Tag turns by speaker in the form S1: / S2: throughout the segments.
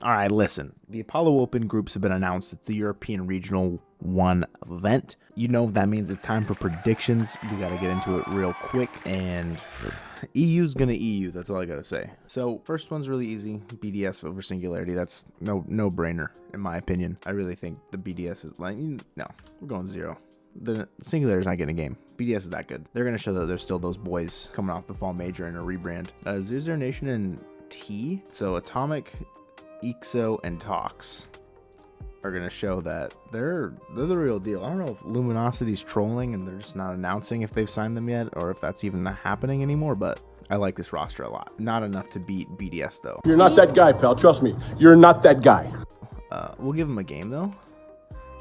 S1: All right, listen. The Apollo Open groups have been announced. It's the European Regional 1 event. You know that means it's time for predictions. We got to get into it real quick. And EU's going to EU. That's all I got to say. So first one's really easy. BDS over Singularity. That's no brainer, in my opinion. I really think the BDS is like, no, we're going 0. The Singularity's not getting a game. BDS is that good. They're going to show that there's still those boys coming off the fall major in a rebrand. 0 Nation and T. So Atomic, EXO, and Tox are going to show that they're the real deal. I don't know if Luminosity's trolling and they're just not announcing if they've signed them yet or if that's even not happening anymore, but I like this roster a lot. Not enough to beat BDS, though.
S2: You're not that guy, pal. Trust me. You're not that guy.
S1: We'll give them a game, though,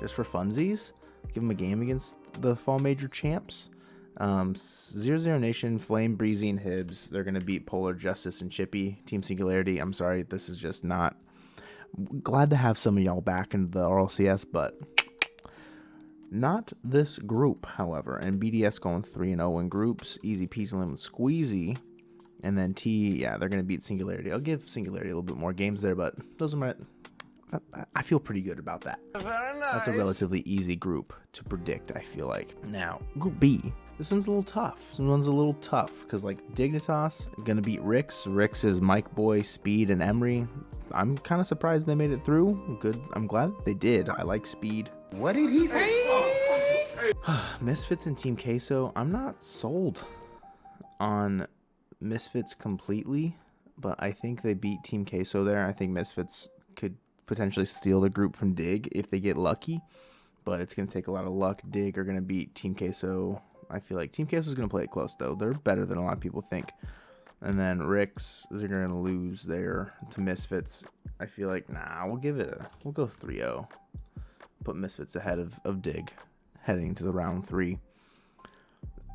S1: just for funsies. Give them a game against the fall major champs. 0 Nation, Flame, Breezy, and Hibs. They're going to beat Polar Justice and Chippy. Team Singularity, I'm sorry, this is just not... Glad to have some of y'all back in the RLCS, but not this group, however. And BDS going 3-0 in groups. Easy peasy lemon squeezy. And then T, yeah, they're going to beat Singularity. I'll give Singularity a little bit more games there, but those are my... I feel pretty good about that.
S3: Very nice.
S1: That's a relatively easy group to predict, I feel like. Now, Group B. This one's a little tough. This one's a little tough because, like, Dignitas going to beat Rix. Rix is Mike Boy, Speed, and Emery. I'm kind of surprised they made it through. Good. I'm glad they did. I like Speed.
S3: What did he say?
S1: Misfits and Team Queso. I'm not sold on Misfits completely, but I think they beat Team Queso there. I think Misfits could potentially steal the group from Dig if they get lucky, but it's going to take a lot of luck. Dig are going to beat Team Queso. I feel like Team Queso is going to play it close, though. They're better than a lot of people think. And then Rix is going to lose there to Misfits. I feel like, we'll go 3-0. Put Misfits ahead of Dig heading to the round 3.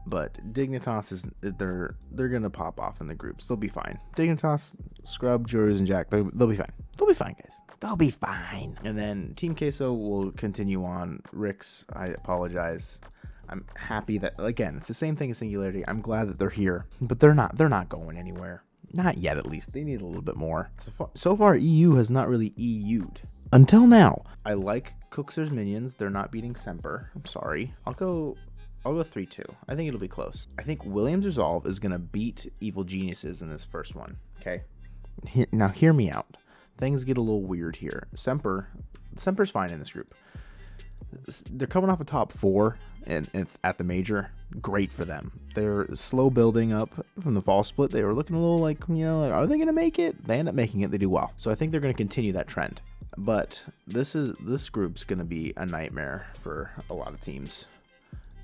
S1: But Dignitas is they're gonna pop off in the groups. They'll be fine. Dignitas, Scrub, Juries, and Jack, they'll be fine. They'll be fine, guys. They'll be fine. And then Team Queso will continue on. Rix, I apologize. I'm happy that, again, it's the same thing as Singularity. I'm glad that they're here, but they're not going anywhere. Not yet, at least. They need a little bit more. So far EU has not really EU'd. Until now. I like Cookser's Minions. They're not beating Semper. I'm sorry. I'll go 3-2. I think it'll be close. I think Williams Resolve is going to beat Evil Geniuses in this first one. Okay? Now, hear me out. Things get a little weird here. Semper's fine in this group. They're coming off a top 4 at the major. Great for them. They're slow building up from the fall split. They were looking a little like, are they going to make it? They end up making it. They do well. So I think they're going to continue that trend. But this group's going to be a nightmare for a lot of teams.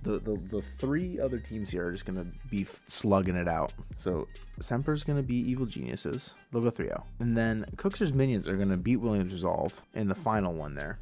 S1: The 3 other teams here are just going to be slugging it out. So Semper's going to be Evil Geniuses. They'll go 3-0. And then Cookser's Minions are going to beat Williams Resolve in the final one there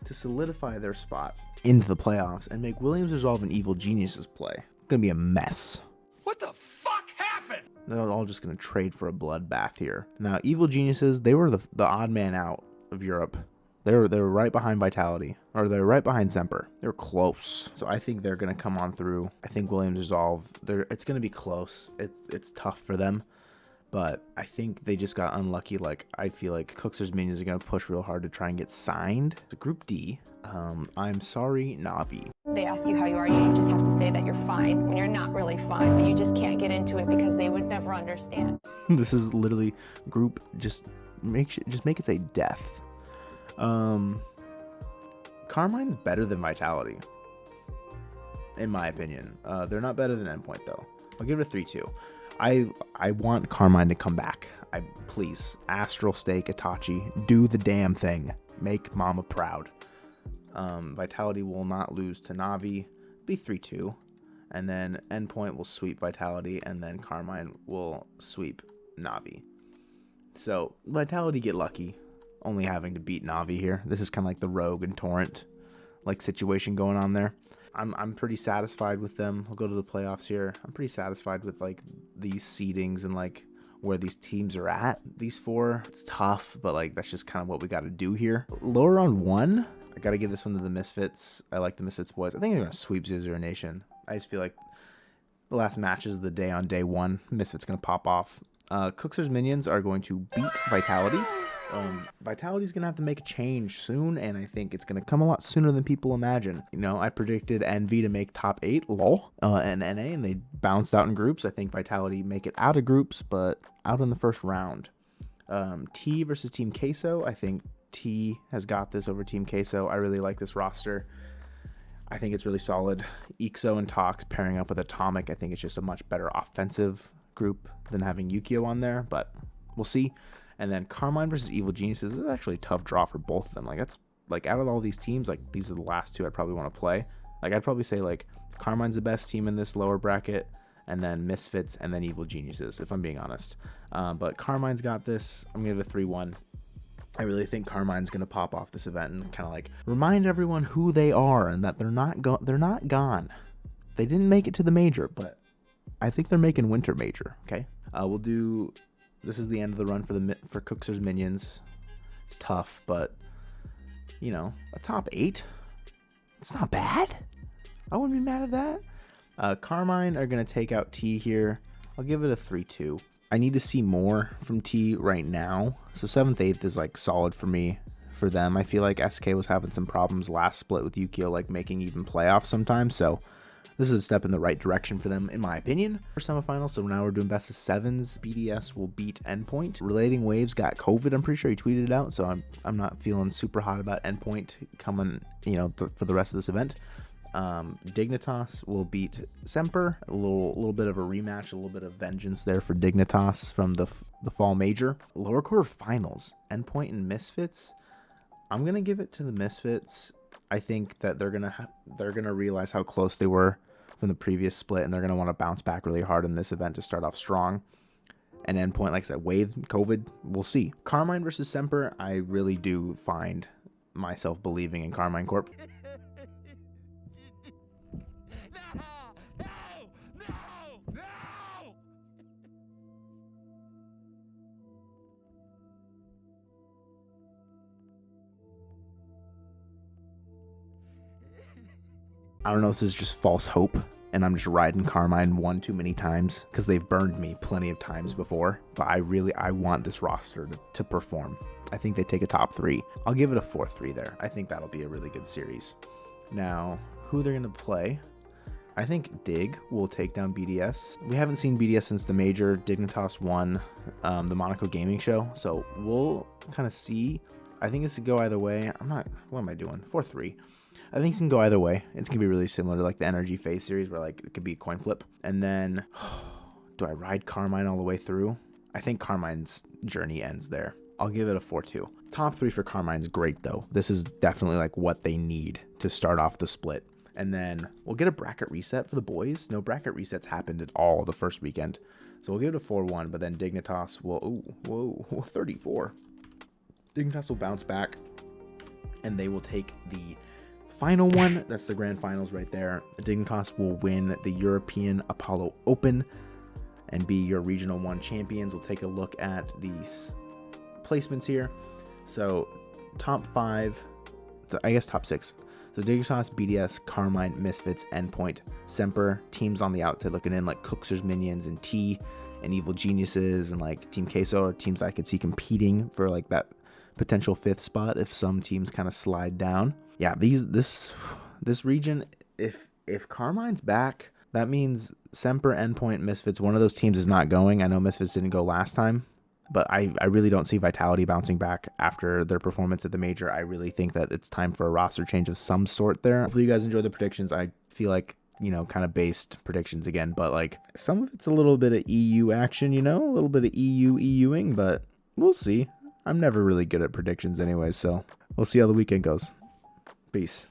S1: to solidify their spot into the playoffs and make Williams Resolve and Evil Geniuses play. It's going to be a mess.
S3: What the fuck happened?
S1: They're all just going to trade for a bloodbath here. Now, Evil Geniuses, they were the odd man out of Europe. They were right behind Vitality, or they're right behind Semper. They're close, so I think they're gonna come on through. I think Williams Resolve, it's gonna be close. It's tough for them, but I think they just got unlucky. Like, I feel like Cookser's Minions are gonna push real hard to try and get signed. The Group D. I'm sorry, Navi.
S4: They ask you how you are, you just have to say that you're fine when you're not really fine, but you just can't get into it because they would never understand.
S1: This is literally Group. Just make it say death. Carmine's better than Vitality, in my opinion. They're not better than Endpoint, though. I'll give it a 3-2. I want Carmine to come back. Please, Astral Stake, Itachi, do the damn thing. Make Mama proud. Vitality will not lose to Navi. Be 3-2. And then Endpoint will sweep Vitality, and then Carmine will sweep Navi. So, Vitality get lucky. Only having to beat Navi here. This is kind of like the Rogue and Torrent like situation going on there. I'm pretty satisfied with them. We'll go to the playoffs here. I'm pretty satisfied with like these seedings and like where these teams are at. These 4, it's tough, but like that's just kind of what we got to do here. Lower on 1, I got to give this one to the Misfits. I like the Misfits boys. I think they're going to sweep 0 Nation. I just feel like the last matches of the day on day 1, Misfits going to pop off. Cookser's Minions are going to beat Vitality. Vitality's going to have to make a change soon, and I think it's going to come a lot sooner than people imagine. You know, I predicted Envy to make top 8, lol, and NA, and they bounced out in groups. I think Vitality make it out of groups, but out in the first round. T versus Team Queso. I think T has got this over Team Queso. I really like this roster. I think it's really solid. Ixo and Tox pairing up with Atomic. I think it's just a much better offensive group than having Yukio on there, but we'll see. And then Carmine versus Evil Geniuses is actually a tough draw for both of them. Like, that's like, out of all these teams, like, these are the last two I'd probably want to play. Like, I'd probably say like Carmine's the best team in this lower bracket, and then Misfits, and then Evil Geniuses, if I'm being honest. But Carmine's got this. I'm gonna give it a 3-1. I really think Carmine's gonna pop off this event and kind of like remind everyone who they are and that they're not gone. They didn't make it to the major, but I think they're making winter major. Okay, we'll do. This is the end of the run for Cookser's Minions. It's tough, but you know, a top 8, it's not bad. I wouldn't be mad at that. Carmine are gonna take out T here. I'll give it a 3-2. I need to see more from T right now. So 7th, 8th is like solid for me, for them. I feel like SK was having some problems last split with Yukio, like making even playoffs sometimes. So this is a step in the right direction for them, in my opinion. For semifinals, so now we're doing best of 7s. BDS will beat Endpoint. Relating Waves got COVID. I'm pretty sure he tweeted it out, so I'm not feeling super hot about Endpoint coming, you know, for the rest of this event. Dignitas will beat Semper. A little bit of a rematch, a little bit of vengeance there for Dignitas from the fall major. Lower quarter finals, Endpoint and Misfits. I'm gonna give it to the Misfits. I think that they're gonna realize how close they were from the previous split, and they're gonna want to bounce back really hard in this event to start off strong. And Endpoint, like I said, Wave, COVID, we'll see. Carmine versus Semper. I really do find myself believing in Carmine Corp. I don't know if this is just false hope, and I'm just riding Carmine one too many times, because they've burned me plenty of times before, but I want this roster to perform. I think they take a top 3. I'll give it a 4-3 there. I think that'll be a really good series. Now, who they're going to play, I think Dig will take down BDS. We haven't seen BDS since the major. Dignitas won the Monaco Gaming Show, so we'll kind of see. I think this could go either way. What am I doing? 4-3. I think it can go either way. It's going to be really similar to like the Energy Phase series where like it could be a coin flip. And then, do I ride Carmine all the way through? I think Carmine's journey ends there. I'll give it a 4-2. Top 3 for Carmine's great though. This is definitely like what they need to start off the split. And then we'll get a bracket reset for the boys. No bracket resets happened at all the first weekend. So we'll give it a 4-1, but then Dignitas will, 34. Dignitas will bounce back and they will take the final one. That's the grand finals right there. Dignitas will win the European Apollo Open and be your Regional 1 champions. We'll take a look at these placements here. So top 5, I guess top 6. So Dignitas, BDS, Carmine, Misfits, Endpoint, Semper, teams on the outside looking in like Cookser's Minions and T and Evil Geniuses and like Team Queso are teams I could see competing for like that potential 5th spot if some teams kind of slide down. Yeah, this region, if Carmine's back, that means Semper, Endpoint, Misfits, one of those teams is not going. I know Misfits didn't go last time, but I really don't see Vitality bouncing back after their performance at the major. I really think that it's time for a roster change of some sort there. Hopefully you guys enjoy the predictions. I feel like, you know, kind of based predictions again, but like some of it's a little bit of EU action, you know, a little bit of EUing, but we'll see. I'm never really good at predictions anyway, so we'll see how the weekend goes. Peace.